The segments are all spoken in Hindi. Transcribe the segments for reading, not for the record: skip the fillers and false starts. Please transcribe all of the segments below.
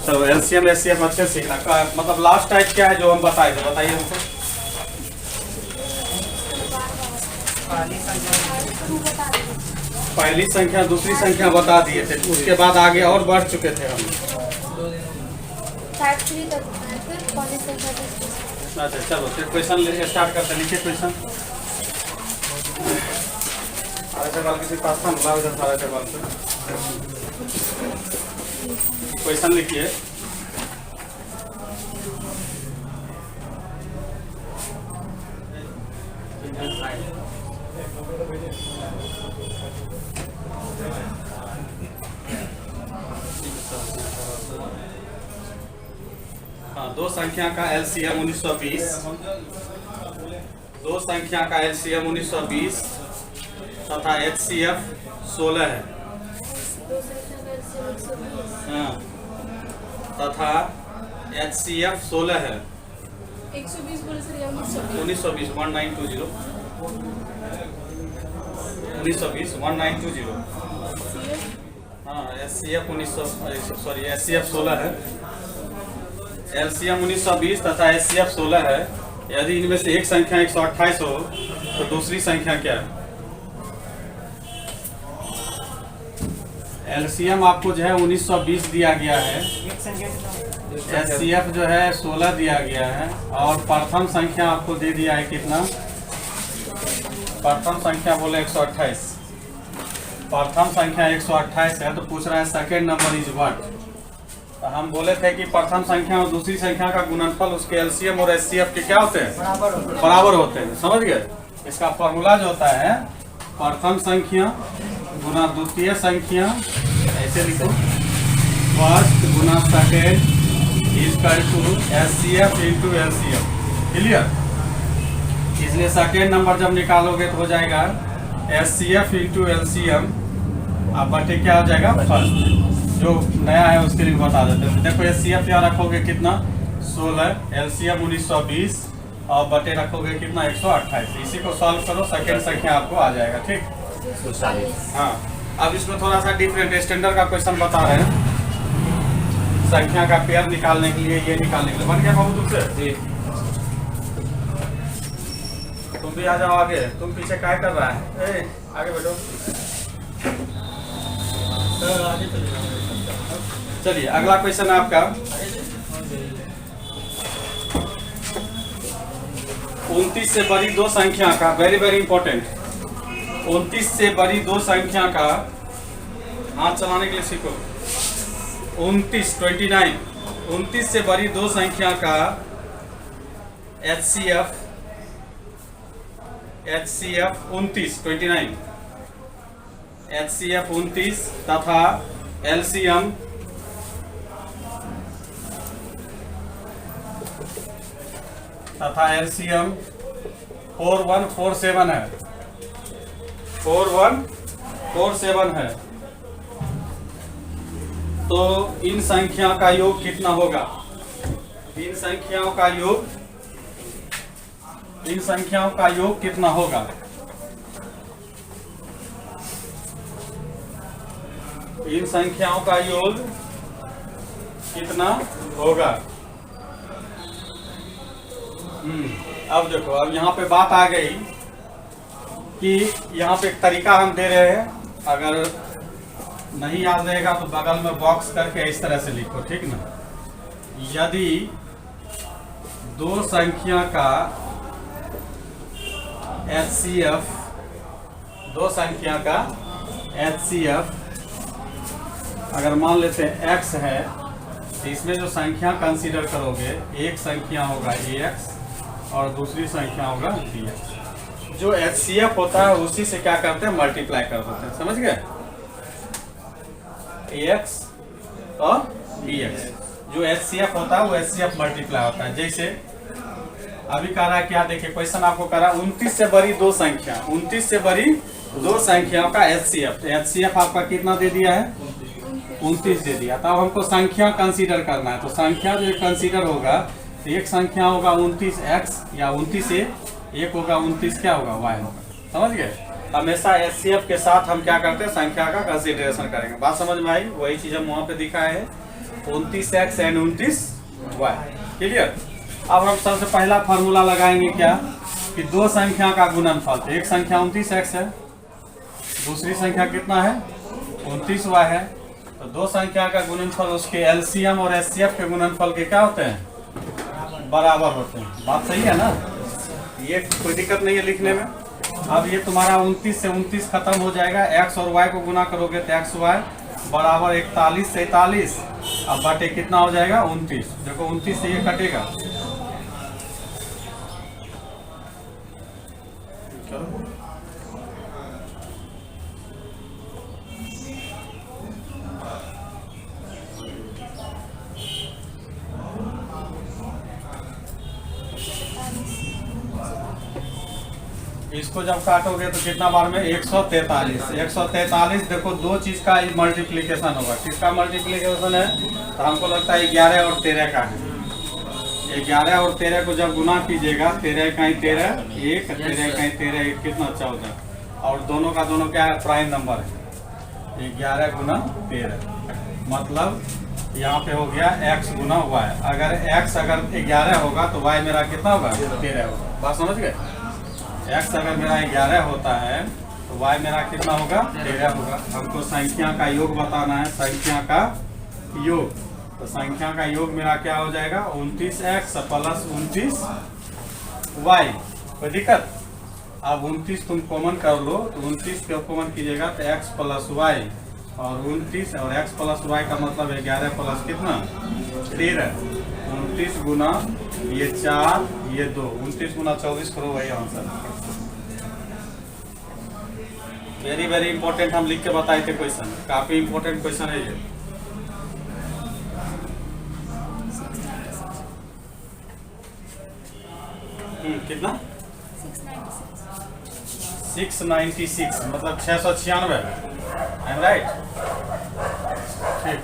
चलो एलसीएम एचसीएफ अच्छे से सीखना मतलब लास्ट टाइप क्या है जो हम बताए थे, बताइए हमको। पहली संख्या दूसरी संख्या बता दिए थे, उसके बाद आगे और बढ़ चुके थे हम। अच्छा चलो फिर क्वेश्चन स्टार्ट करते हैं। लिखिए क्वेश्चन। सारे सवाल किसी पास था ना, उधर सारे सवाल से क्वेश्चन लिखिए। हाँ, दो संख्या का एलसीएम 1920, दो संख्या का एलसीएम 1920 तथा एचसीएफ 16 है। हाँ, तथा एचसीएफ 16 है। 120 बोले सर या 1920 1920 1920 1920। हाँ, एचसीएफ 1900 सॉरी एचसीएफ 16 है। एलसीएम 1920 तथा एचसीएफ 16 है। यदि इनमें से एक संख्या 128 हो तो दूसरी संख्या क्या है? एलसीएम आपको जो है 1920 दिया गया है, एचसीएफ जो है 16 दिया गया है, और प्रथम संख्या आपको दे दिया है कितना? प्रथम संख्या बोले 128। प्रथम संख्या 128 है तो पूछ रहा है सेकेंड नंबर इज व्हाट। तो हम बोले थे कि प्रथम संख्या और दूसरी संख्या का गुणनफल उसके एलसीएम और एचसीएफ के क्या होते हैं? बराबर होते हैं। समझ गए? इसका फॉर्मूला जो होता है प्रथम संख्या गुना द्वितीय संख्या, ऐसे लिखो, फर्स्ट गुना second equal to HCF into LCM. Clear? इसलिए सेकेंड नंबर जब निकालोगे तो हो जाएगा एचसीएफ इंटू एलसीएम, आप बटे क्या हो जाएगा फर्स्ट। जो नया है उसके लिए बता देते हैं। देखो एचसीएफ यहाँ रखोगे कितना 16, एलसीएम 1920 और बटे रखोगे कितना 128। इसी को सॉल्व करो, सेकेंड संख्या आपको आ जाएगा। ठीक, हाँ। अब इसमें थोड़ा सा डिफरेंट स्टैंडर्ड का क्वेश्चन बता रहे हैं संख्या का पेयर निकालने के लिए, ये निकालने के लिए। बन गया बाबू तुमसे? जी। तुम भी आ जाओ आगे, तुम पीछे क्या कर रहा है? आगे बैठो। चलिए अगला क्वेश्चन है आपका 29 से बड़ी दो संख्या का, वेरी वेरी इंपॉर्टेंट, 29 से बड़ी दो संख्या का, हाथ चलाने के लिए सीखो। 29 29 से बड़ी दो संख्या का एचसीएफ 29 एचसीएफ 29 तथा एलसीएम तथा एलसीएम 4147 है। 4147 है। तो इन संख्या का योग कितना होगा? इन संख्याओं का योग कितना होगा? इन संख्याओं का योग कितना होगा? अब देखो, अब यहाँ पे बात आ गई कि यहाँ पे एक तरीका हम दे रहे हैं, अगर नहीं याद रहेगा तो बगल में बॉक्स करके इस तरह से लिखो, ठीक ना। यदि दो संख्या का एचसीएफ, दो संख्या का एचसीएफ अगर मान लेते हैं x है, तो इसमें जो संख्या कंसीडर करोगे, एक संख्या होगा ax और दूसरी संख्या होगा bx। जो एचसीएफ होता है उसी से क्या करते हैं? मल्टीप्लाई कर देते हैं। समझ गए? ax और bx, जो एचसीएफ होता है वो एचसीएफ मल्टीप्लाई होता है। जैसे अभी कह रहा है क्या, देखिए क्वेश्चन आपको कह रहा है 29 से बड़ी दो संख्या, 29 से बड़ी दो संख्याओं का एचसीएफ। एचसीएफ आपका कितना दे दिया है? 29 दे दिया। तब हमको संख्या कंसीडर करना है, तो संख्या जो कंसीडर होगा, तो एक संख्या होगा 29x या 29 से, एक होगा 29 क्या होगा? y होगा। समझ गए? हमेशा एचसीएफ के साथ हम क्या करते हैं? संख्या का कंसीडरेशन करेंगे। बात समझ में आई? वही चीज हम वहाँ पे दिखाए हैं। 29x and 29y। क्लियर। अब हम सबसे पहला फार्मूला लगाएंगे क्या कि दो संख्या का गुणनफल। एक संख्या 29x है, दूसरी संख्या कितना है 29y है। तो दो संख्या का गुणनफल उसके एलसीएम और एचसीएफ के गुणनफल के क्या होते हैं, बराबर होते हैं। बात सही है ना, ये कोई दिक्कत नहीं है लिखने में। अब ये तुम्हारा 29 से 29 खत्म हो जाएगा, x और y को गुना करोगे तो एक्स वाई बराबर 41 से 41, अब बटे कितना हो जाएगा 29। देखो 29 से ये कटेगा, इसको जब काटोगे तो कितना बार में 143। 143 देखो दो चीज का मल्टीप्लीकेशन होगा। किसका मल्टीप्लीकेशन है, तो हमको लगता है 11 और 13 का है। 11 और 13 को जब गुना कीजिएगा, 13 का 13 1, 13 का 13 1 कितना 14, और दोनों का दोनों क्या है, प्राइम नंबर है। 11 गुना 13 मतलब यहाँ पे हो गया x गुना y। अगर x अगर 11 होगा तो y मेरा कितना होगा 13 होगा। बात समझ गए। x अगर मेरा 11 होता है तो y मेरा कितना होगा 13 होगा। हमको संख्या का योग बताना है, संख्या का योग। तो संख्या का योग मेरा क्या हो जाएगा 29x प्लस 29y। कोई दिक्कत। अब 29 तुम कॉमन कर लो, तो 29 को कॉमन कीजिएगा तो x प्लस y, और 29 और x प्लस y का मतलब 11 प्लस कितना 13। 29 गुना ये 4 ये 2, 29 गुना 24 करो, वही आंसर। वेरी वेरी इंपॉर्टेंट, हम लिख के बताए थे क्वेश्चन, काफी इंपॉर्टेंट क्वेश्चन है ये। कितना 696 मतलब 696। I am right. ठीक।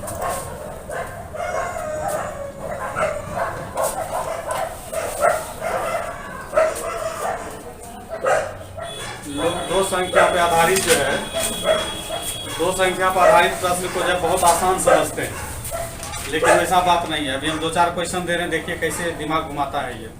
लोग दो संख्या पे आधारित जो है, दो संख्या पर आधारित प्रश्न को जब बहुत आसान समझते हैं, लेकिन ऐसा बात नहीं है। अभी हम 2-4 क्वेश्चन दे रहे हैं, देखिए कैसे दिमाग घुमाता है ये।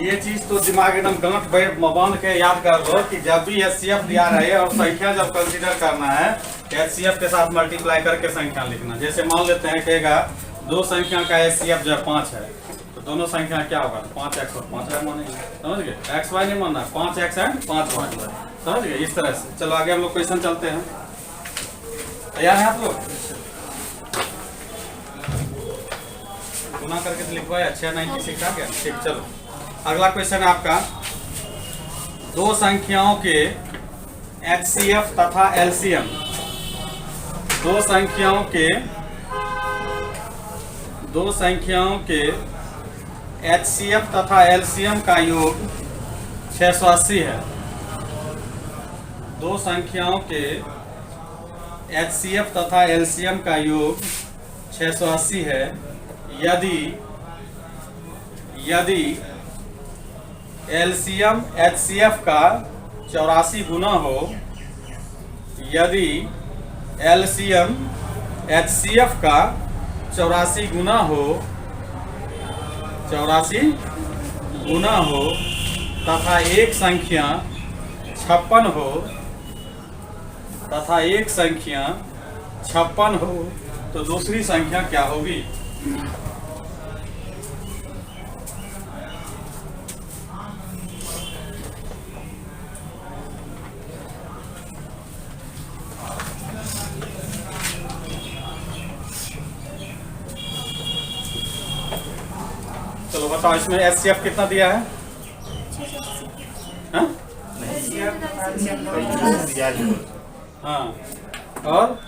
ये चीज तो दिमाग एकदम गांठ बांध के याद कर लो कि जब भी एचसीएफ दिया रहे और संख्या जब कंसीडर करना है, एचसीएफ के साथ मल्टीप्लाई करके संख्या लिखना। जैसे मान लेते हैं कहेगा दो संख्या का एचसीएफ जो 5 है, तो दोनों संख्या क्या होगा 5x और 5y मानेंगे। समझ गए, एक्स वाई नहीं मानना, 5x एंड 5y। समझ गए इस तरह से। चलो आगे हम लोग क्वेश्चन चलते हैं। तैयार है आप लोग? गुना करके तो लिखवाया 696 आ गया। ठीक, चलो अगला क्वेश्चन है आपका, दो संख्याओं के एचसीएफ तथा एलसीएम, दो संख्याओं के एचसीएफ तथा एलसीएम का योग 680 है। दो संख्याओं के एचसीएफ तथा एलसीएम का योग 680 है। यदि एलसीएम एचसीएफ का 84 गुना हो, यदि एलसीएम एचसीएफ का 84 गुना हो, 84 गुना हो तथा एक संख्या 56 हो, तथा एक संख्या 56 हो, तो दूसरी संख्या क्या होगी? चलो बताओ, इसमें एचसीएफ कितना दिया है? हाँ, और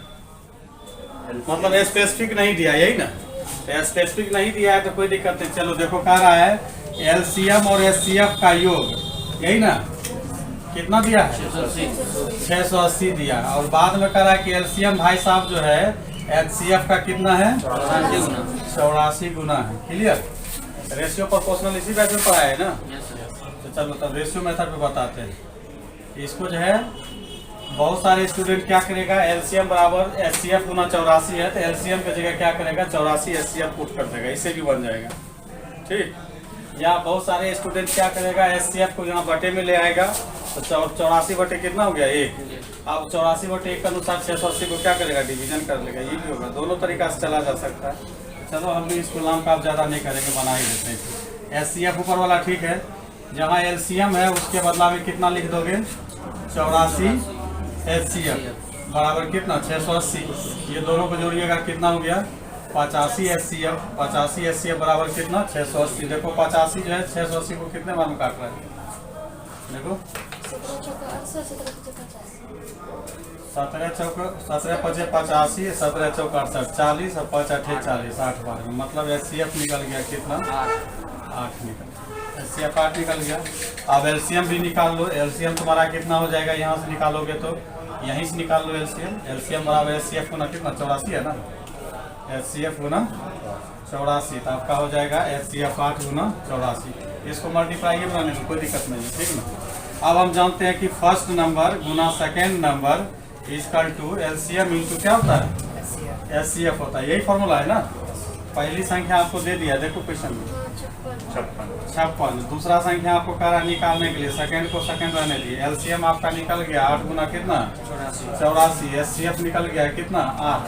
मतलब स्पेसिफिक नहीं दिया, यही ना। स्पेसिफिक नहीं दिया है तो कोई दिक्कत नहीं। चलो देखो कह रहा है एलसीएम और एचसीएफ का योग, यही ना, कितना दिया है 680 दिया। और बाद में कह रहा है कि एलसीएम भाई साहब जो है एचसीएफ का कितना है 84 गुना है। क्लियर। रेशियो प्रोपोर्शनल इसी बैच में पढ़ा है ना। तो चलो तब रेशियो मेथड पे बताते हैं। इसको जो है बहुत सारे स्टूडेंट क्या करेगा, एलसीएम बराबर एचसीएफ गुना 84 है तो एलसीएम की जगह क्या करेगा 84 एचसीएफ पुट कर देगा, इससे भी बन जाएगा। ठीक, या बहुत सारे स्टूडेंट क्या करेगा, एचसीएफ को यहाँ बटे में ले आएगा तो 84 बटे कितना हो गया 1। अब 84 बटे 1 के अनुसार 680 को क्या करेगा डिवीजन कर लेगा, ये भी होगा। दोनों तरीका से चला जा सकता है। चलो हम भी इसको नाम का आप ज़्यादा नहीं करेंगे, बना ही देते हैं। एचसीएफ ऊपर वाला ठीक है, जहाँ एलसीएम है उसके बदला में कितना लिख दोगे 84 एचसीएफ बराबर कितना 680। ये दोनों को जोड़िएगा कितना हो गया 85 एचसीएफ। 85 एचसीएफ बराबर कितना 680। देखो 85 जो है 680 को कितने बार में काट रहा है, देखो 17 चौक 17 पचे 85, 17 चौक 68, 40 और 5 अठे 40, 8 बार में। मतलब एचसीएफ निकल गया कितना 8 निकल, एचसीएफ 8 निकल गया। अब एलसीएम भी निकाल लो। एलसीएम तुम्हारा कितना हो जाएगा, यहाँ से निकालोगे तो यहीं से निकाल लो एलसीएम। एलसीएम बराबर एचसीएफ गुना कितना 84 है ना, एचसीएफ गुना 84 तो आपका हो जाएगा एचसीएफ 8 गुना 84। इसको मल्टीप्लाई ही बनाने में कोई दिक्कत नहीं है, ठीक ना। अब हम जानते हैं कि फर्स्ट नंबर गुना second number equal to LCM into क्या होता है एचसीएफ होता है। यही फॉर्मूला है ना। पहली संख्या आपको दे दिया, देखो क्वेश्चन में 56। दूसरा संख्या आपको कह रहा निकालने के लिए, सेकंड को सेकंड रहने दिए। एलसीएम आपका निकल गया 8 गुना कितना 84, एचसीएफ निकल गया कितना 8।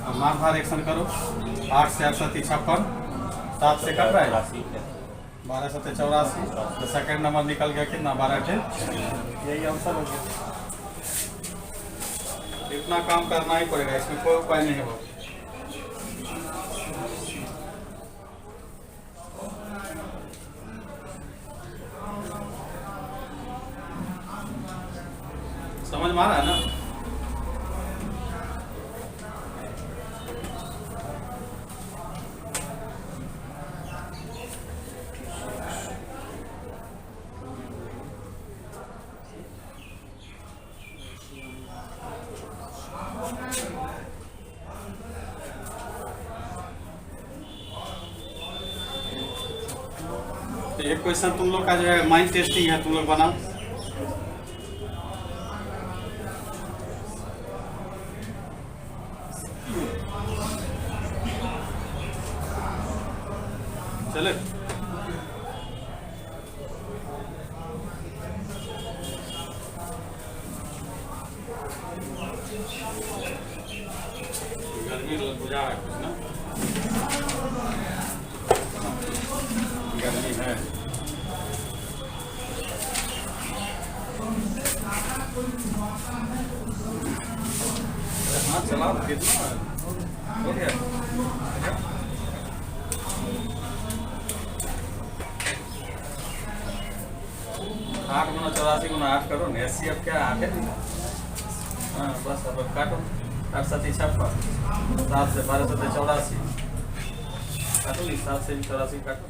अब मार भार एक्शन करो, 8 से 8 7 56, 7 से कट रहा है 12 7 84, तो सेकंड नंबर निकल गया कितना 12 थे। यही आंसर हो गया। इतना काम करना ही पड़ेगा, इसमें कोई उपाय नहीं है। समझ में आ रहा है ना। तो एक क्वेश्चन तुम लोग का जो है माइंड टेस्टिंग है, तुम लोग बनाओ। चले गर्मी बुझा है कुछ ना, गर्मी है। हाँ चला कितना हो गया। 8 गुना 84 गुना 8 करो ना, एचसीएफ क्या 8 है। हाँ बस अब काटो, 8 7 56, 7 से 12 7 84 काटो, 7 से 84 काटो,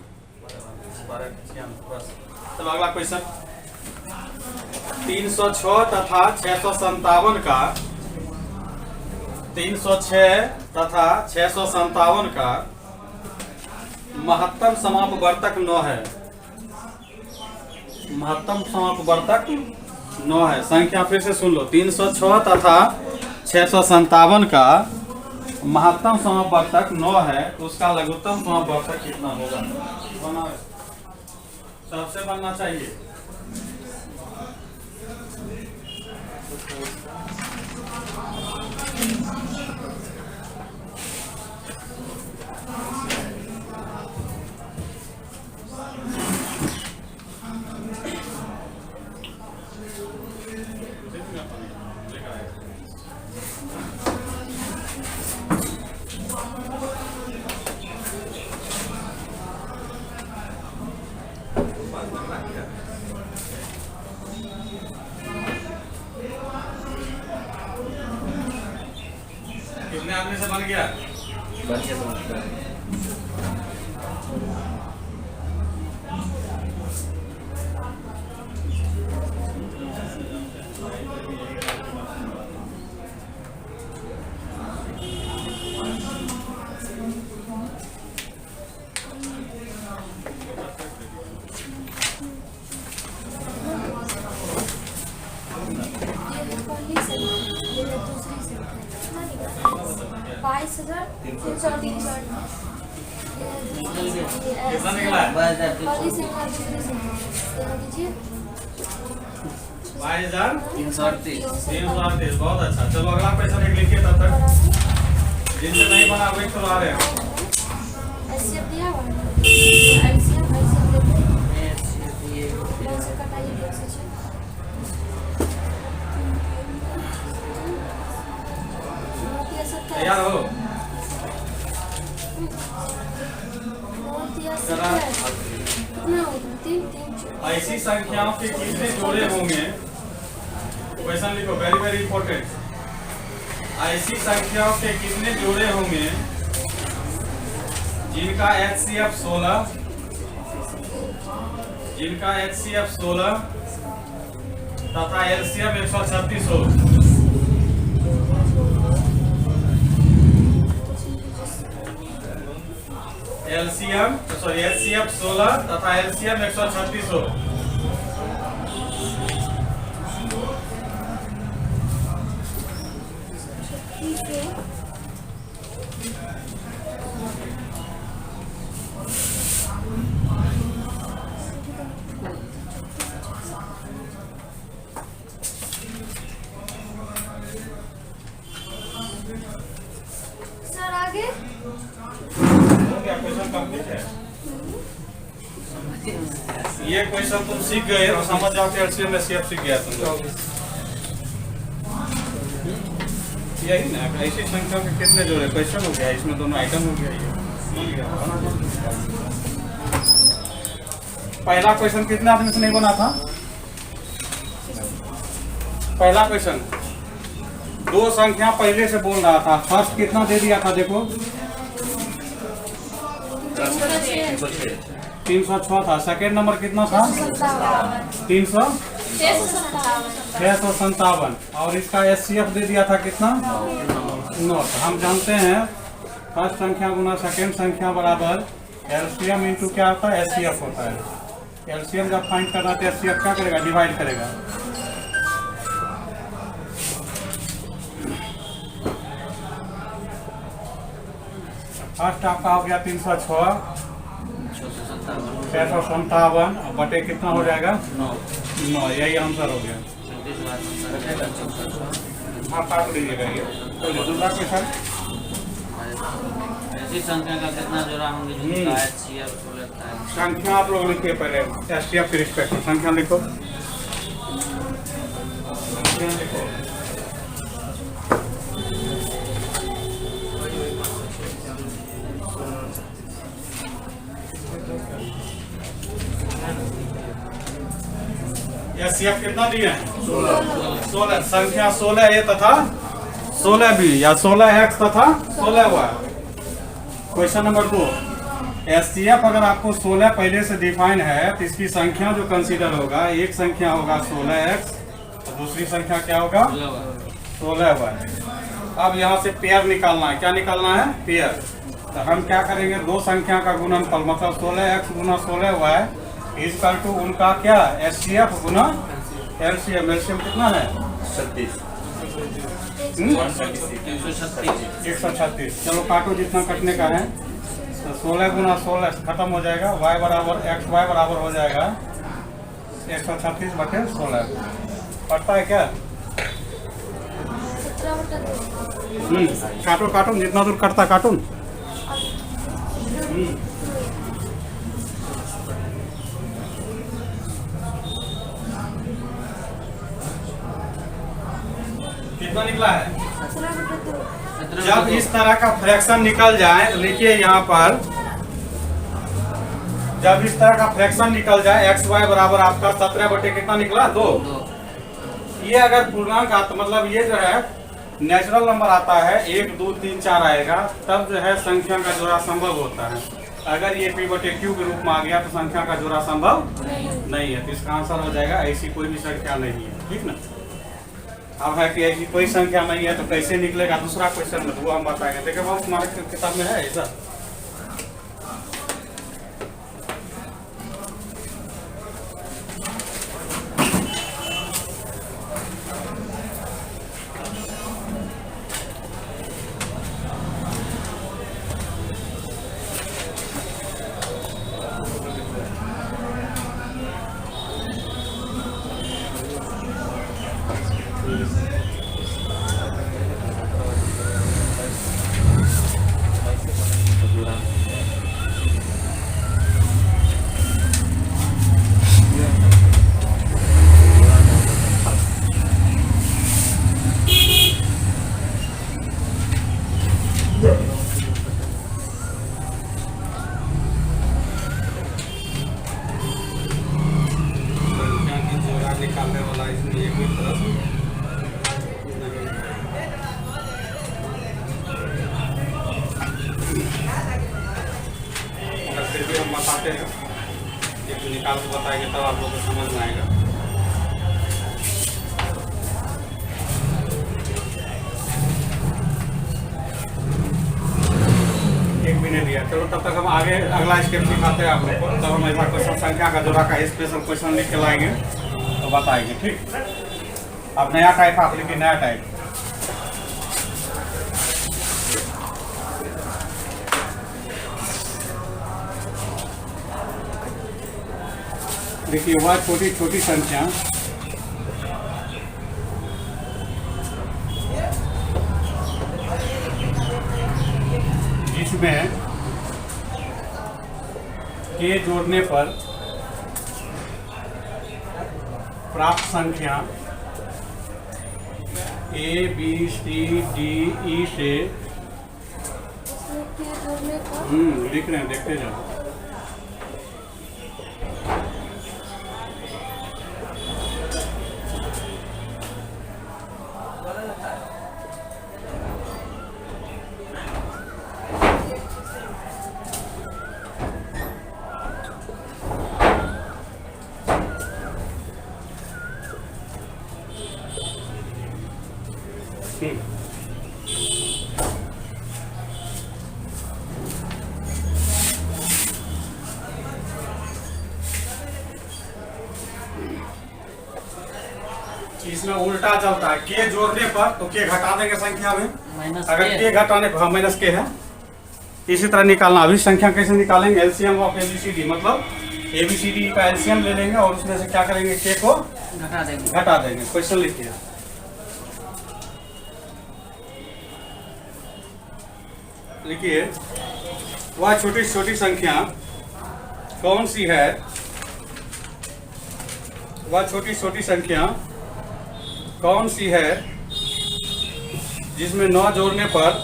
12 96 बस। चलो अगला क्वेश्चन। 306 तथा 657 का 306 तथा 657 का महत्तम समापवर्तक 9 है। महत्तम समापवर्तक 9 है। संख्या फिर से सुन लो, 306 तथा 657 का महत्तम समापवर्तक 9 है, तो उसका लघुत्तम समापवर्तक कितना होगा। बनाओ, सबसे बनना चाहिए। कितने आदमी से बन गया? पहली से 22,338 कितना निकला है? 22,338 बहुत अच्छा। चलो अगला क्वेश्चन एक लिखिए तब तक। जिनसे नहीं बना वही खुला रहे हैं। एचसीएफ दिया हुआ है। एचसीएफ देते हैं। बहुत से कटाइए देख सकते हैं। तैयार हो? कितना होगा? 3 ऐसी संख्याओं के कितने जोड़े होंगे? क्वेश्चन लिखो, वेरी वेरी इंपॉर्टेंट। ऐसी संख्याओं के कितने जोड़े होंगे जिनका HCF 16 तथा LCM 136 हो। HCF 16 तथा LCM 136 हो। सर आगे क्या क्वेश्चन कंप्लीट है? ये क्वेश्चन तुम सीख गए और समझ जाओ कि LCM SCF सीख गया तुम लोग। यही ना, ऐसी संख्या के कितने जोड़े क्वेश्चन हो गया, इसमें दोनों आइटम हो गया। ये पहला क्वेश्चन कितने आदमी से नहीं बना था? पहला क्वेश्चन दो संख्या पहले से बोल रहा था। फर्स्ट कितना दे दिया था देखो, 306 था। सेकेंड नंबर कितना था? 657। और इसका SCF दे दिया था कितना? 9। हम जानते हैं फर्स्ट संख्या गुना सेकेंड संख्या बराबर LCM इंटू क्या होता है? SCF होता है। LCM जब फाइंड करना तो SCF क्या करेगा? डिवाइड करेगा। फर्स्ट आपका हो गया 306, 657 बटे कितना हो जाएगा? 9। यही आंसर हो गया। हाँ, काट लीजिएगा ये। दूसरा क्वेश्चन, ऐसी संख्या का कितना जोड़ा होंगे जिनका HCF लगता है? संख्या आप लोग लिखिए पहले, SCF के रिस्पेक्ट में संख्या लिखो। संख्या लिखो। SCF कितना दिए हैं? 16। संख्या 16A तथा 16B या 16X तथा 16Y। क्वेश्चन नंबर 2, SCF अगर आपको 16 पहले से डिफाइन है तो इसकी संख्या जो कंसीडर होगा, एक संख्या होगा 16X और दूसरी संख्या क्या होगा? 16Y। अब यहाँ से पेयर निकालना है। क्या निकालना है? पेयर। तो हम क्या करेंगे? दो संख्या का गुणनफल मतलब 16X Guna 16Y equal to उनका क्या? SCF गुना LCM। LCM कितना है? 136। चलो काटो जितना कटने का है। तो 16 गुना 16 खत्म हो जाएगा। Y बराबर XY बराबर हो जाएगा 136 बटे 16। पड़ता है क्या? 17/2। काटो काटो जितना दूर कटता काटो। कितना निकला है? 17/2। जब इस तरह का फ्रैक्शन निकल जाए, लिखिए यहाँ पर, जब इस तरह का फ्रैक्शन निकल जाए XY बराबर आपका 17 बटे कितना निकला? 2। ये अगर पूर्णांक आता मतलब ये जो है नेचुरल नंबर आता है 1 2 3 4 आएगा, तब जो है संख्या का जोड़ा संभव होता है। अगर ये P बटे Q के रूप में आ गया तो संख्या का जोड़ा संभव नहीं है। तो इसका आंसर हो जाएगा ऐसी कोई भी संख्या नहीं है। ठीक ना? अब है कि ऐसी कोई संख्या नहीं है तो कैसे निकलेगा? दूसरा क्वेश्चन में वो हम बताएंगे। देखिए बहुत हमारे किताब में है ऐसा। संख्या की जोड़ा निकालने वाला इसमें एक ही तरफ नहीं है। मगर फिर भी हम बताते हैं, एक निकाल के बताएंगे तब आप लोग को समझ में आएगा। एक भी नहीं दिया, चलो तब तक हम आगे अगला स्टेप सिखाते हैं आप लोग को। तब हम ऐसा क्वेश्चन संख्या का जोड़ा का स्पेशल क्वेश्चन लिख के लाएंगे तो बताएंगे, ठीक। अब नया टाइप आप लिखिए, नया टाइप। देखिए वह छोटी छोटी संख्या जिसमें के जोड़ने पर प्राप्त संख्या A B C D E से इसमें के जोड़ने पर लिख रहे हैं, देखते जाओ। इसमें उल्टा चलता है, के जोड़ने पर तो के घटा देंगे संख्या में, माइनस अगर के के घटाने पर माइनस के है। इसी तरह निकालना, अभी संख्या कैसे निकालेंगे, एलसीएम ऑफ एबीसीडी, मतलब एबीसीडी का एलसीएम ले लेंगे और उसमें से क्या करेंगे, के को घटा देंगे। घटा देंगे। क्वेश्चन लिखिए, लिखिए वह छोटी छोटी संख्या कौन सी है, वह छोटी छोटी संख्या कौन सी है जिसमें 9 जोड़ने पर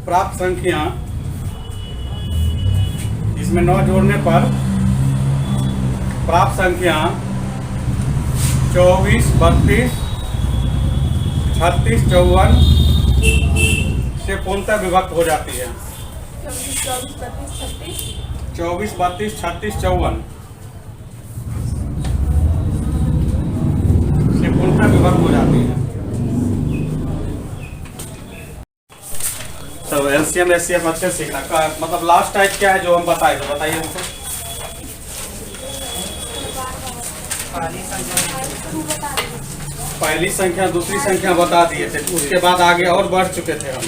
प्राप्त संख्या, जिसमें 9 जोड़ने पर प्राप्त संख्या 24, 32, 36, 54 से पूर्णतः विभक्त हो जाती है। 24, 32, 36, 54 से पूर्णतः विभक्त हो जाती है। तो एलसीएम एचसीएफ अच्छे से सीखना का मतलब लास्ट टाइप क्या है जो हम बताए, तो बताइए हमको। पहली संख्या दूसरी संख्या बता दिए थे, उसके बाद आगे और बढ़ चुके थे हम।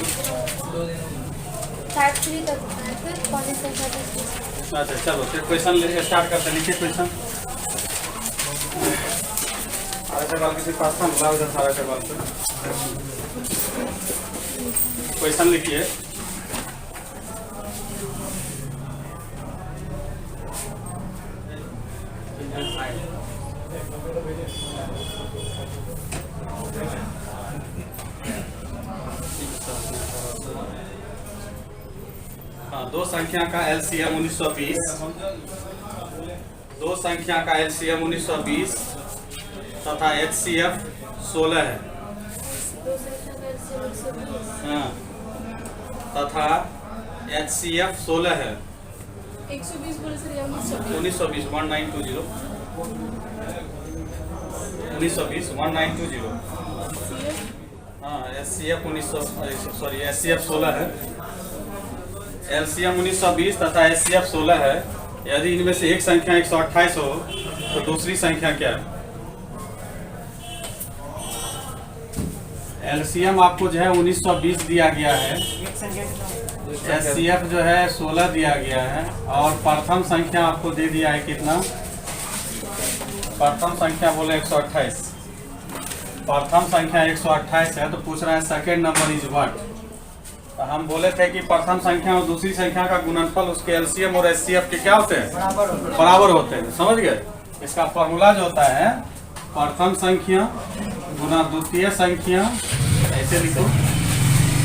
अच्छा चलो फिर क्वेश्चन स्टार्ट करते हैं। लिखिए क्वेश्चन। सारे सवाल किसी पास था, बुलाओ इधर सारे सवाल से। क्वेश्चन लिखिए। हाँ, दो संख्या का एलसीएम 1920, दो संख्या का एलसीएम 1920 तथा एचसीएफ 16 है। हाँ, तथा एचसीएफ 16 है। 120 बोले सर, 1920 1920 1920 1920। हाँ, एचसीएफ 1900 एचसीएफ 16 है। एलसीएम 1920 तथा एचसीएफ 16 है। यदि इनमें से एक संख्या 128 हो तो दूसरी संख्या क्या है? एलसीएम आपको जो है 1920 दिया गया है। SCF जो है 16 दिया गया है और प्रथम संख्या आपको दे दिया है कितना? प्रथम संख्या बोले 128। प्रथम संख्या 128 है तो पूछ रहा है सेकेंड नंबर इज व्हाट। तो हम बोले थे कि प्रथम संख्या और दूसरी संख्या का गुणनफल उसके एलसीएम और एचसीएफ के क्या होते हैं? बराबर होते हैं। समझ गए? इसका फॉर्मूला जो होता है प्रथम संख्या गुना द्वितीय संख्या, ऐसे लिखो,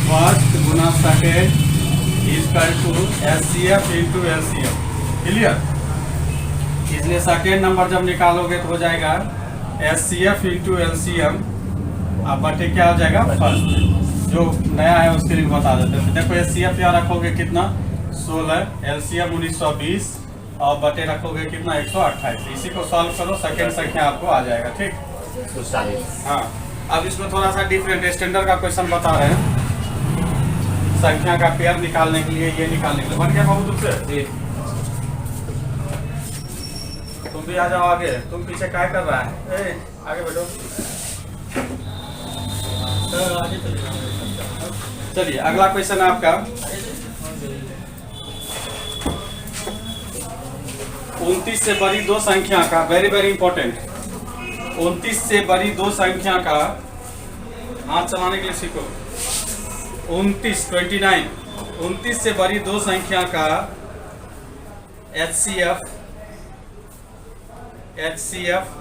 फर्स्ट गुना second equal to HCF into LCM. Clear? इसलिए सेकेंड नंबर जब निकालोगे तो हो जाएगा एचसीएफ इंटू एलसीएम, अब बटे क्या हो जाएगा? फर्स्ट। जो नया है उसके लिए बता देते हैं। देखो एचसीएफ यहाँ रखोगे कितना? 16, एलसीएम 1920 और बटे रखोगे कितना? 128। इसी को सॉल्व करो, सेकेंड संख्या आपको आ जाएगा। ठीक, 240। हाँ। अब इसमें थोड़ा सा डिफरेंट स्टैंडर्ड का क्वेश्चन बता रहे हैं। संख्या का पेयर निकालने के लिए, ये निकालने के लिए बन गया बाबू तुमसे। तुम भी आ जाओ आगे, तुम पीछे क्या कर रहा है? ए, आगे बैठो। चलिए अगला क्वेश्चन है आपका 29 से बड़ी दो संख्या का, वेरी वेरी इंपॉर्टेंट, 29 से बड़ी दो संख्या का, हाथ चलाने के लिए सीखो। 29 से बड़ी दो संख्या का HCF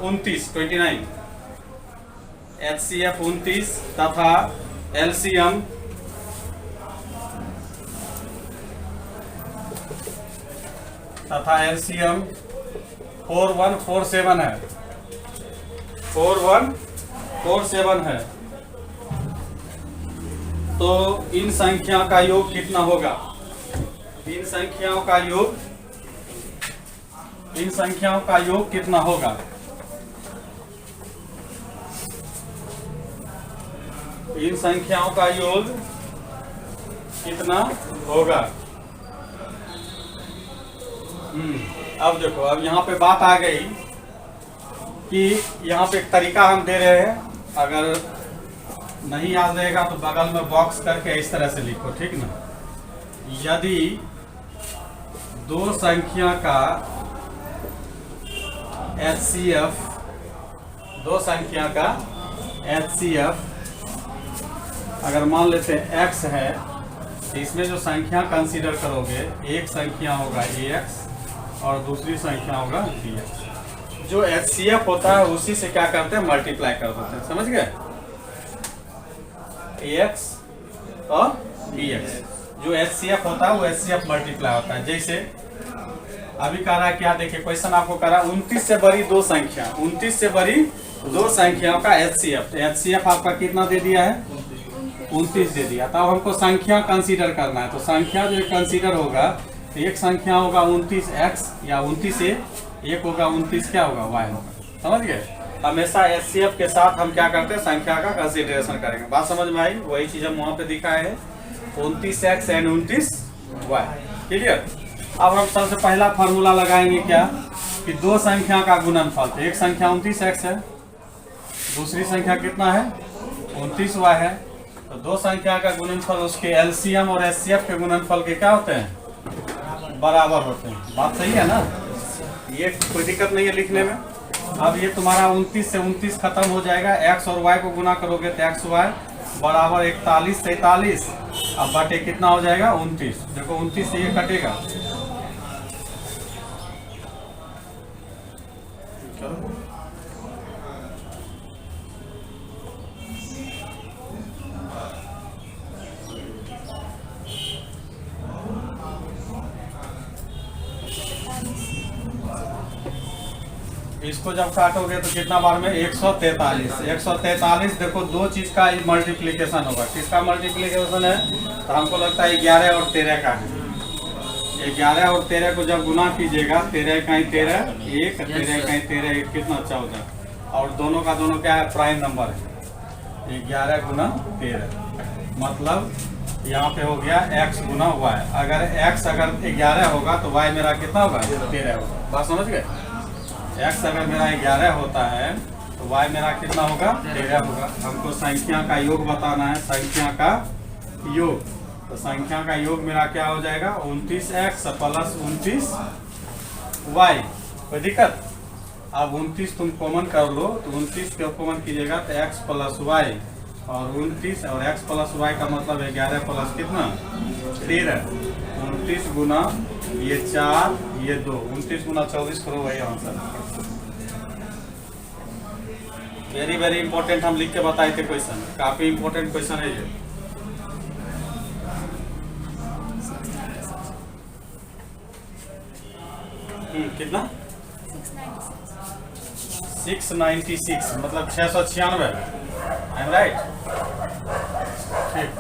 29 HCF 29 तथा LCM तथा LCM 4147 है। 4147 है। तो इन संख्या का योग कितना होगा? इन संख्याओं का योग कितना होगा? इन संख्याओं का योग कितना होगा? अब देखो, अब यहाँ पे बात आ गई कि यहाँ पे एक तरीका हम दे रहे हैं, अगर नहीं याद रहेगा तो बगल में बॉक्स करके इस तरह से लिखो, ठीक ना। यदि दो संख्या का HCF, दो संख्या का HCF अगर मान लेते हैं x है, तो इसमें जो संख्या कंसीडर करोगे, एक संख्या होगा AX और दूसरी संख्या होगा BX। जो HCF होता है उसी से क्या करते हैं? मल्टीप्लाई कर देते हैं। समझ गए? AX और BX, जो HCF होता है वो HCF मल्टीप्लाई होता है। जैसे अभी कह रहा है क्या, देखिए क्वेश्चन आपको कह रहा है 29 से बड़ी दो संख्या, 29 से बड़ी दो संख्याओं का HCF। तो HCF आपका कितना दे दिया है? 29 दे दिया। तब हमको संख्या कंसीडर करना है। तो संख्या जो कंसीडर होगा, तो एक संख्या होगा 29x या 29 से, एक होगा 29 क्या होगा? y होगा। समझ गए? हमेशा HCF के साथ हम क्या करते हैं? संख्या का कंसीडरेशन करेंगे। बात समझ में आई? वही चीज हम वहाँ पे दिखाए हैं, 29x एंड 29y। क्लियर? अब हम सबसे पहला फॉर्मूला लगाएंगे क्या, कि दो संख्या का गुणनफल। तो एक संख्या 29x है, दूसरी संख्या कितना है? 29y है। तो दो संख्या का गुणनफल उसके LCM और HCF के गुणनफल के क्या होते हैं? बराबर होते हैं। बात सही है ना? ये कोई दिक्कत नहीं है लिखने में। अब ये तुम्हारा 29 से 29 खत्म हो जाएगा, x और y को गुना करोगे तो XY बराबर 41 से 43, अब बटे कितना हो जाएगा? 29। देखो 29 से ये कटेगा, इसको जब काटोगे तो कितना बार में? 143। 143 देखो दो चीज का मल्टीप्लीकेशन होगा। किसका मल्टीप्लीकेशन है? तो हमको लगता है 11 और 13 का है। 11 और 13 को जब गुना कीजिएगा, 13 का 13 1, 13 का 13 1, कितना? 14। और दोनों का दोनों क्या है? प्राइम नंबर है। 11 गुना 13 मतलब यहाँ पे हो गया x गुना y। अगर x अगर 11 होगा तो y मेरा कितना होगा? 13 होगा। बात समझ गए? x अगर मेरा 11 होता है तो y मेरा कितना होगा? 13 होगा। हमको संख्या का योग बताना है, संख्या का योग। तो संख्या का योग मेरा क्या हो जाएगा 29x प्लस 29y। कोई दिक्कत? अब 29 तुम कॉमन कर लो तो 29 को कॉमन कीजिएगा तो x प्लस वाई और 29 और x प्लस वाई का मतलब 11 प्लस कितना 13। 29 गुना ये 4 ये 2 29 गुना 24 करो वही आंसर। वेरी वेरी इंपॉर्टेंट हम लिख के बताए थे क्वेश्चन, काफी इंपॉर्टेंट क्वेश्चन है ये। कितना 696 मतलब 696। I am right? ठीक।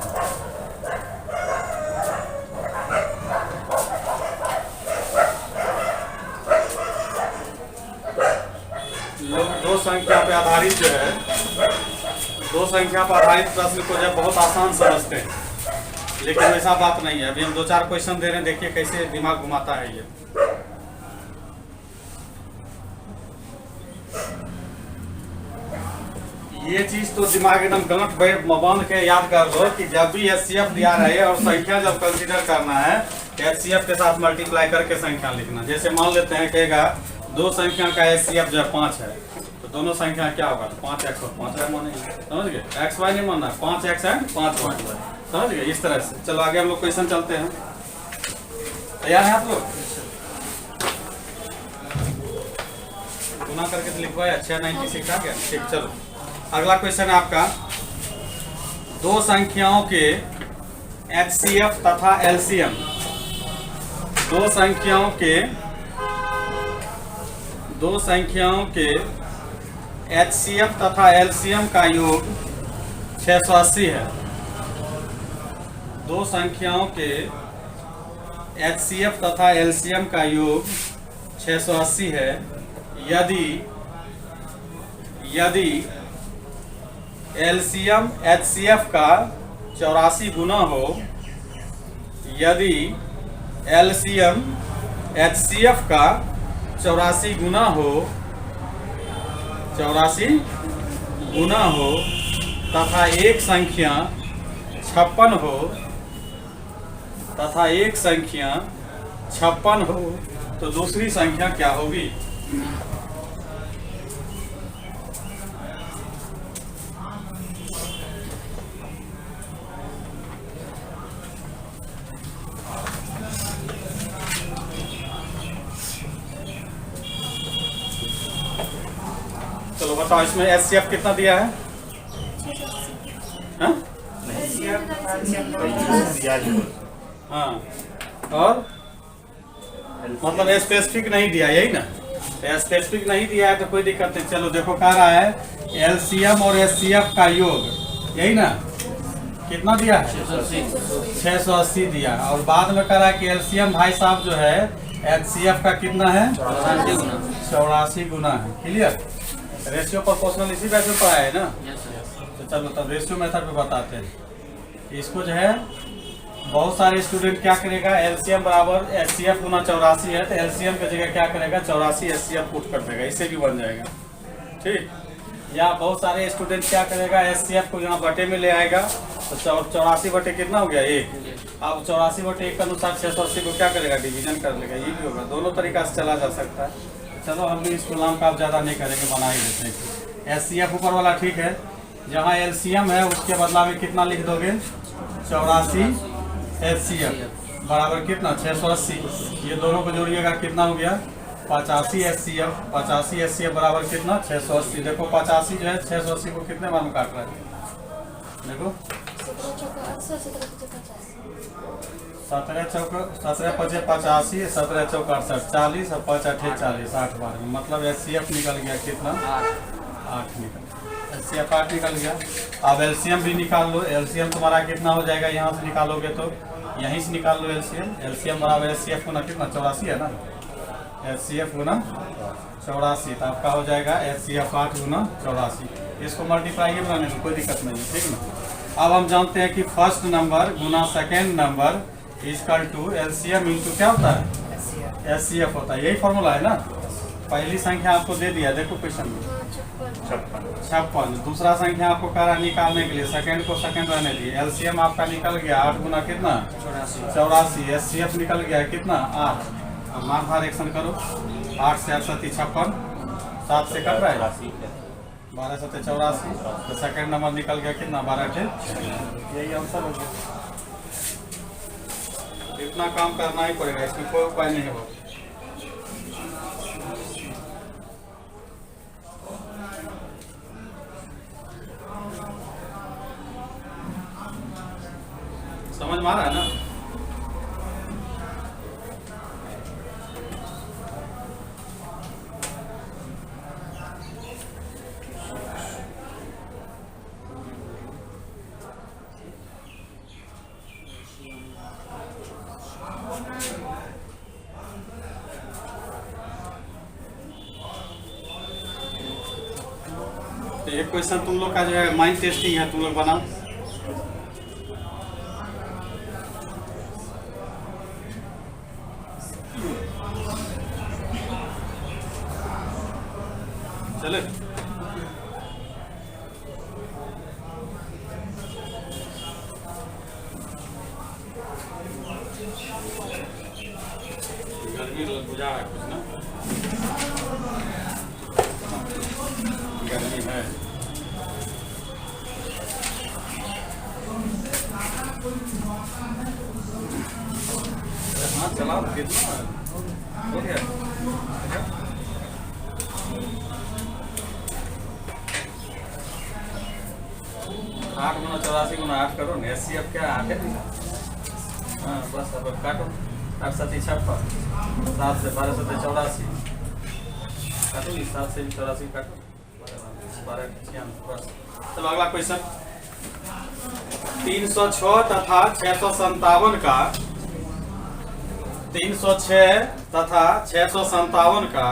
लोग दो संख्या पे आधारित जो है, दो संख्या पर आधारित प्रश्न को जब बहुत आसान समझते हैं, लेकिन वैसा बात नहीं है। अभी हम 2-4 क्वेश्चन दे रहे हैं, देखिए कैसे दिमाग घुमाता है ये। ये चीज तो दिमाग एकदम गांठ बांध के याद कर लो कि जब भी एचसीएफ दिया रहे और संख्या जब कंसीडर करना है एचसीएफ के साथ मल्टीप्लाई करके संख्या लिखना। जैसे मान लेते हैं कहेगा दो संख्या का एचसीएफ जो है 5 है, तो दोनों संख्या क्या होगा? तो 5x और 5y मानेंगे। समझ गए? एक्स वाई नहीं मानना, 5x एंड 5y। समझ गए? इस तरह से। चलो आगे हम लोग क्वेश्चन चलते हैं। तैयार है आप लोग? गुना करके तो लिखवाया 696 आ गया। ठीक, चलो अगला क्वेश्चन है आपका, दो संख्याओं के एचसीएफ तथा एलसीएम, दो संख्याओं के एचसीएफ तथा एलसीएम का योग 680 है। दो संख्याओं के एचसीएफ तथा एलसीएम का योग 680 है। यदि एलसीएम एचसीएफ का 84 गुना हो, यदि एलसीएम एचसीएफ का 84 गुना हो, 84 गुना हो तथा एक संख्या 56 हो, तथा एक संख्या 56 हो, तो दूसरी संख्या क्या होगी? चलो बताओ, इसमें एचसीएफ कितना दिया है? हाँ? हाँ, और मतलब स्पेसिफिक नहीं दिया, यही ना? स्पेसिफिक नहीं दिया है तो कोई दिक्कत नहीं। चलो देखो कह रहा है एलसीएम और एचसीएफ का योग, यही ना? कितना दिया है? 680 दिया। और बाद में कह रहा है कि एलसीएम भाई साहब जो है एचसीएफ का कितना है? 84 गुना है। क्लियर? रेशियो प्रोपोर्शनल इसी वैसे पढ़ा है ना? तो चलो तब रेशियो मेथड पे बताते हैं। इसको जो है बहुत सारे स्टूडेंट क्या करेगा, एलसीएम बराबर एचसीएफ गुना 84 है तो एलसीएम की जगह क्या करेगा 84 एचसीएफ पुट कर देगा, इससे भी बन जाएगा। ठीक। या बहुत सारे स्टूडेंट क्या करेगा, एचसीएफ को यहाँ बटे में ले आएगा तो 84 बटे कितना हो गया 1। अब 84 बटे 1 के अनुसार 680 को क्या करेगा डिवीजन कर लेगा, ये भी होगा। दोनों तरीका से चला जा सकता है। चलो हम भी इसको नाम का आप ज़्यादा नहीं करेंगे, बना ही देते हैं। एचसीएफ ऊपर वाला ठीक है, जहाँ एलसीएम है उसके बदला में कितना लिख दोगे 84 एचसीएफ बराबर कितना 680। ये दोनों को जोड़िएगा कितना हो गया 85 एचसीएफ। 85 एचसीएफ बराबर कितना 680। देखो 85 जो है 680 को कितने बार में काट रहा है? देखो 17 चौक 17 पचे 85, 17 चौक 68, 40 और 5 8 40, 8 बार में। मतलब एचसीएफ निकल गया कितना 8 निकल, एचसीएफ 8 निकल गया। अब एलसीएम भी निकाल लो। एलसीएम तुम्हारा कितना हो जाएगा, यहाँ से निकालोगे तो यहीं से निकाल लो एलसीएम। एलसीएम बराबर एचसीएफ गुना कितना 84 है ना, एचसीएफ गुना 84 तो आपका हो जाएगा एचसीएफ 8 गुना 84। इसको मल्टीप्लाई ही बनाने में कोई दिक्कत नहीं है। ठीक ना? अब हम जानते हैं कि फर्स्ट नंबर गुना second number equal to LCM into क्या होता है एचसीएफ होता है। यही फॉर्मूला है ना? पहली संख्या आपको दे दिया, देखो क्वेश्चन में हाँ, 56। 56। दूसरा संख्या आपको कह रहा निकालने के लिए, सेकंड को सेकंड रहने दिए। एलसीएम आपका निकल गया 8 गुना कितना 84। एचसीएफ निकल गया कितना 8। अब मान भार एक्शन करो, 8 से 8 7 56, 7 से कट रहा है 12 7 84। तो सेकंड नंबर निकल गया कितना 12 के। यही आंसर हो गया। इतना काम करना ही पड़ेगा, इसमें कोई उपाय नहीं है। समझ में आ रहा है ना? तो एक क्वेश्चन तुम लोग का जो है माइंड टेस्टिंग है, तुम लोग बनाओ। चले गर्मी बुझा है कुछ ना, गर्मी है। हाँ चला कितना हो गया। 8 गुना 84 गुना 8 करो ना, एचसीएफ क्या 8 है। हाँ बस अब काटो, 8 7 56, 7 से 12 7 84 काटो, 7 से 84 काटो, 12 बस। चलो अगला क्वेश्चन। 306 तथा 657 का 306 तथा 657 का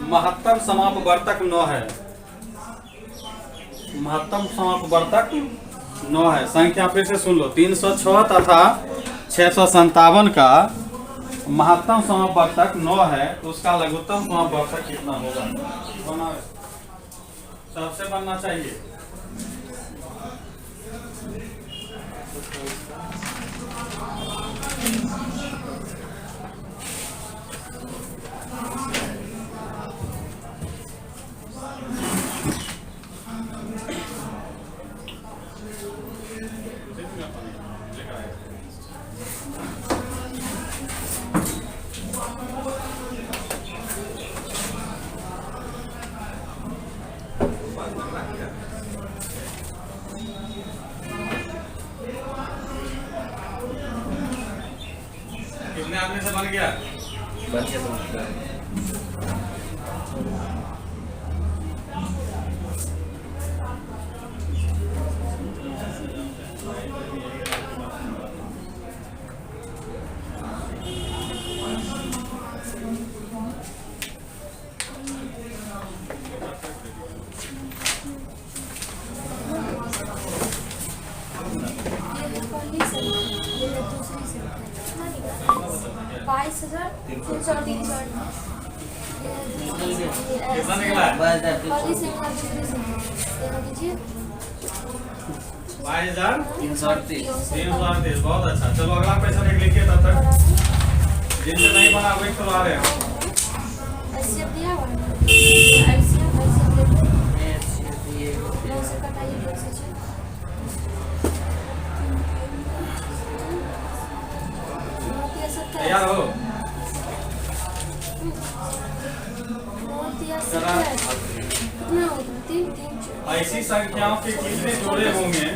महत्तम समापवर्तक 9 है। महत्तम समापवर्तक 9 है। संख्या फिर से सुन लो, 306 तथा 657 का महत्तम समापवर्तक 9 है, तो उसका लघुत्तम समापवर्तक कितना होगा? बनाओ, सबसे बनना चाहिए। कितने आदमी से बन गया? कितना निकला? 22,338। बहुत अच्छा। चलो अगला क्वेश्चन एक लिखिए तब तक, जिनसे नहीं बना वही करवा रहे हैं। तैयार हो? ऐसी संख्याओं के कितने जोड़े होंगे?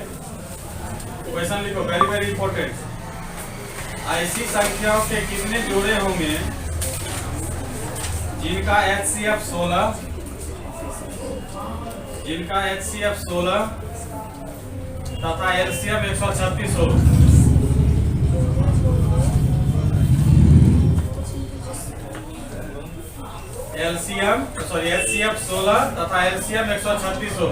क्वेश्चन लिखो, वेरी वेरी इंपॉर्टेंट। ऐसी संख्याओं के कितने जोड़े होंगे जिनका HCF 16 तथा LCM 136 हो? HCF 16 तथा LCM 136 हो।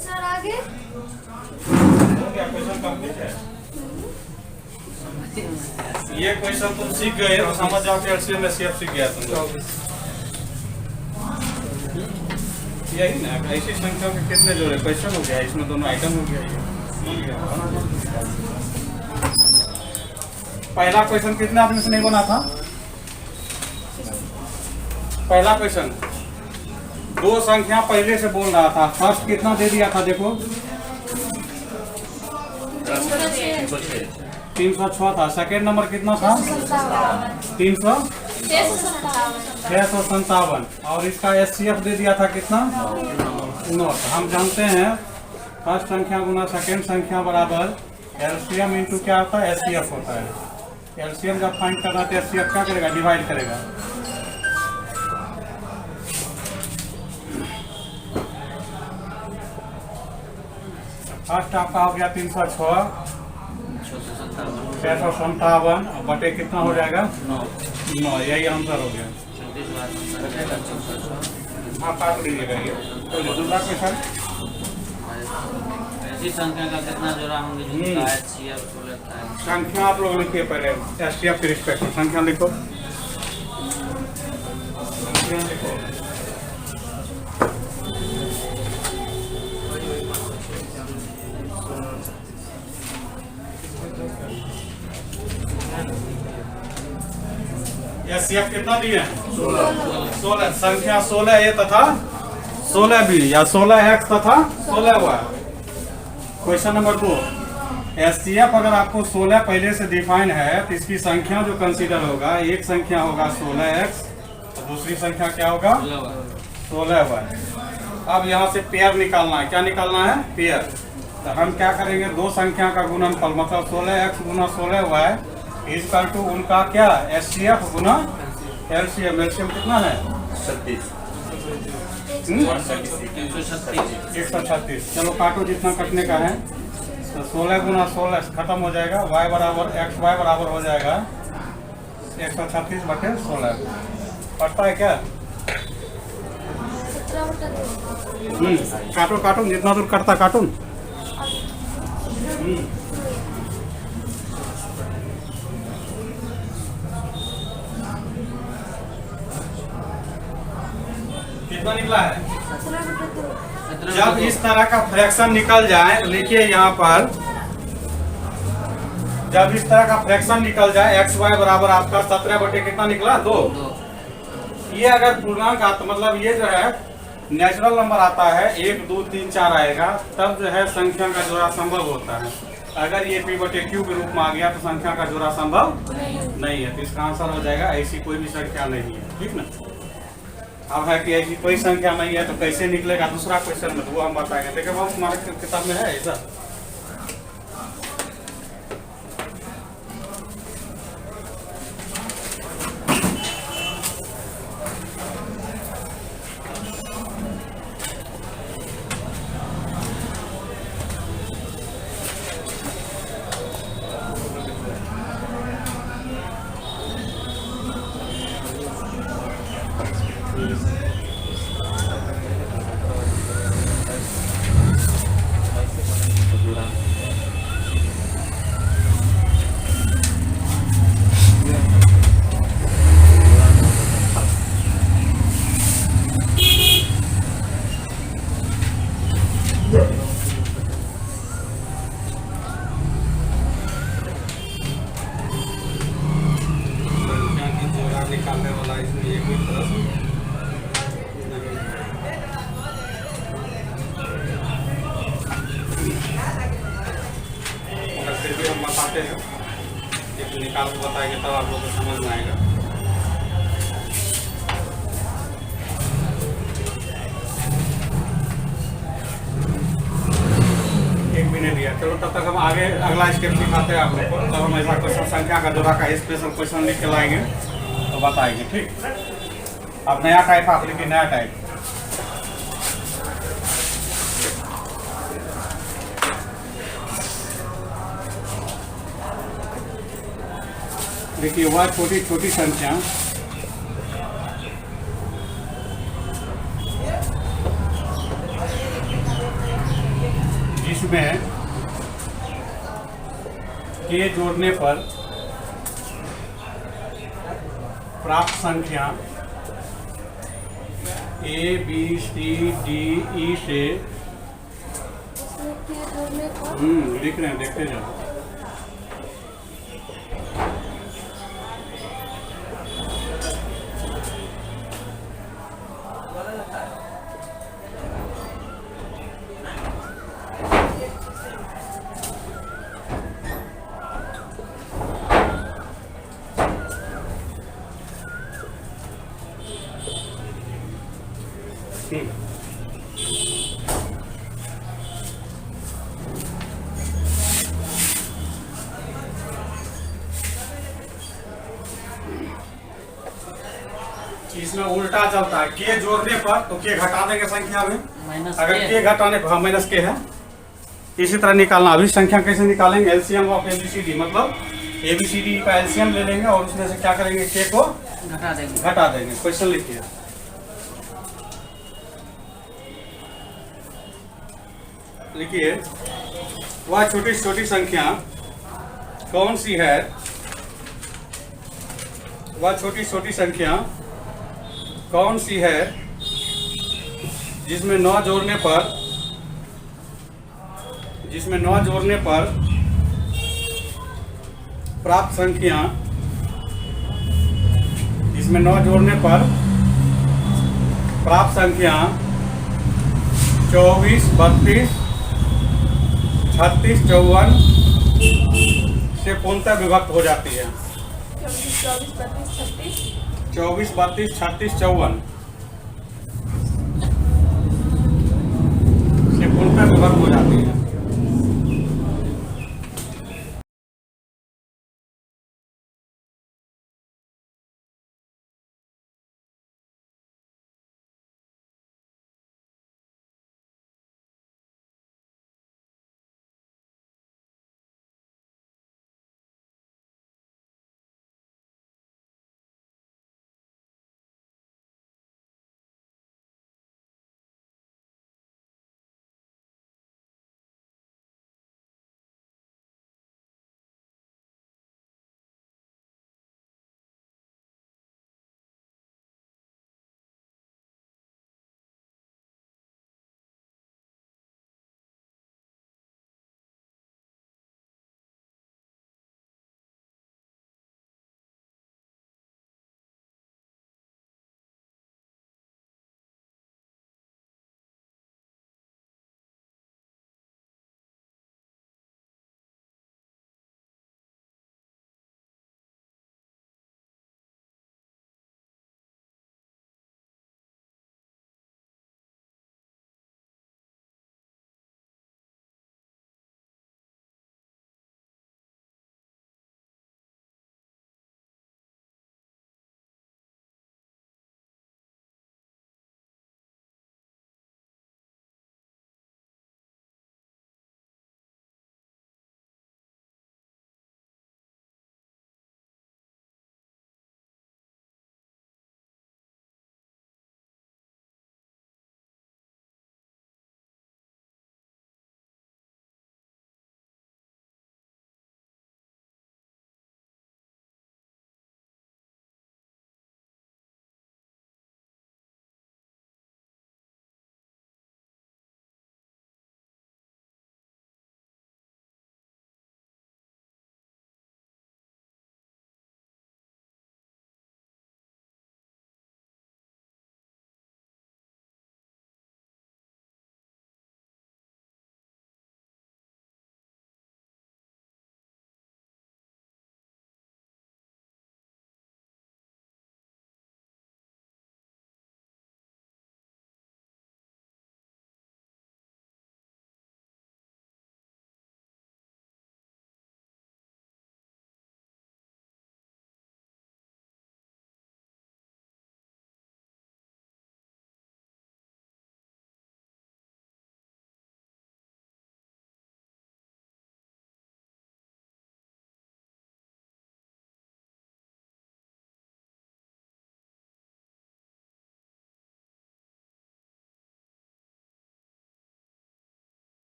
सर आगे हो गया, क्वेश्चन कंप्लीट है। ये क्वेश्चन तुम सीख गए और समझ जाओ कि एलसीएम एचसीएफ सीख गया तुम लोग। यही ना, ऐसी संख्या के कितने जोड़े क्वेश्चन हो गया, इसमें दोनों आइटम हो गया, ये बन गया। पहला क्वेश्चन कितने आदमी से नहीं बना था? पहला क्वेश्चन दो संख्या पहले से बोल रहा था। फर्स्ट कितना दे दिया था देखो, 306 था। सेकेंड नंबर कितना था? 657। और इसका एचसीएफ दे दिया था कितना? 9। हम जानते हैं फर्स्ट संख्या गुना सेकेंड संख्या बराबर एलसीएम इंटू क्या होता है? एचसीएफ होता है। एलसीएम जब फाइंड करना तो एचसीएफ क्या करेगा? डिवाइड करेगा। फर्स्ट आपका हो गया 306, 657 बटे कितना हो जाएगा? 9। यही आंसर हो गया। हाँ, काट लीजिएगा ये। तो दूसरा क्वेश्चन, ऐसी संख्या का कितना जोड़ा होंगे जिनका एचसीएफ लेता है? संख्या आप लोग लिखिए पहले, एचसीएफ के रिस्पेक्ट में संख्या लिखो। संख्या लिखो। एचसीएफ कितना दिए? 16। संख्या 16 ए तथा 16 बी या 16 एक्स तथा 16 वाई। क्वेश्चन नंबर 2, एचसीएफ अगर आपको 16 पहले से डिफाइन है तो इसकी संख्या जो कंसीडर होगा, एक संख्या होगा 16x और दूसरी संख्या क्या होगा? 16y। अब यहाँ से पेयर निकालना है। क्या निकालना है? पेयर। तो हम क्या करेंगे? दो संख्या का गुणनफल मतलब 16x Guna 16y equal to उनका क्या? एचसीएफ गुना एलसीएम। एलसीएम कितना है? 136। चलो काटो जितना कटने का है। तो 16 गुना 16 खत्म हो जाएगा। y बराबर एक्स वाई बराबर हो जाएगा 136 बटे 16। पड़ता है क्या? 17/2। काटो काटो जितना दूर कटता काटो। कितना निकला है? 17/2। जब इस तरह का फ्रैक्शन निकल जाए, लिखिए यहाँ पर, जब इस तरह का फ्रैक्शन निकल जाए एक्स वाई बराबर आपका 17 बटे कितना निकला? 2। ये अगर पूर्णांक आता मतलब ये जो है नेचुरल नंबर आता है 1 2 3 4 आएगा, तब जो है संख्या का जोड़ा संभव होता है। अगर ये पी बटे क्यू के रूप में आ गया तो संख्या का जोड़ा संभव नहीं है। तो इसका आंसर हो जाएगा ऐसी कोई भी संख्या नहीं है। ठीक ना? अब है कि ऐसी कोई संख्या नहीं है तो कैसे निकलेगा दूसरा क्वेश्चन में, तो वो हम बताएंगे। देखिए वो हमारे किताब में है ऐसा। निकालने वाला इसमें ये कोई तरह मगर फिर भी हम बताते हैं, एक निकाल के बताएंगे तब आप लोग को समझ में आएगा। एक भी नहीं दिया। चलो तब तक हम आगे अगला स्टेप सिखाते हैं आप लोग को। तब हम ऐसा क्वेश्चन संख्या का जोड़ा का स्पेशल क्वेश्चन लिख के लाएंगे तो बताएंगे। ठीक, अब नया टाइप आप लिखिए, नया टाइप। देखिए वह छोटी छोटी संख्या जिसमें के जोड़ने पर प्राप्त संख्या A B C D E से इसमें के जोड़ने पर लिख रहे हैं, देखते जाओ। इसमें उल्टा चलता है, के जोड़ने पर तो के घटा देंगे संख्या में, माइनस अगर के के घटाने पर माइनस के है। इसी तरह निकालना, अभी संख्या कैसे निकालेंगे, एलसीएम ऑफ एबीसीडी, मतलब एबीसीडी का एलसीएम ले लेंगे और उसमें से क्या करेंगे, के को घटा देंगे। घटा देंगे। क्वेश्चन लिखिए, लिखिए वह छोटी छोटी संख्या कौन सी है, वह छोटी छोटी संख्या कौन सी है जिसमें 9 जोड़ने पर प्राप्त संख्या, जिसमें 9 जोड़ने पर प्राप्त संख्या 24, 32, 36, 54 से पूर्णतः विभक्त हो जाती है। 24, 32, 36 24, 32, 36, 54 से पूर्णतः विभक्त हो जाती है।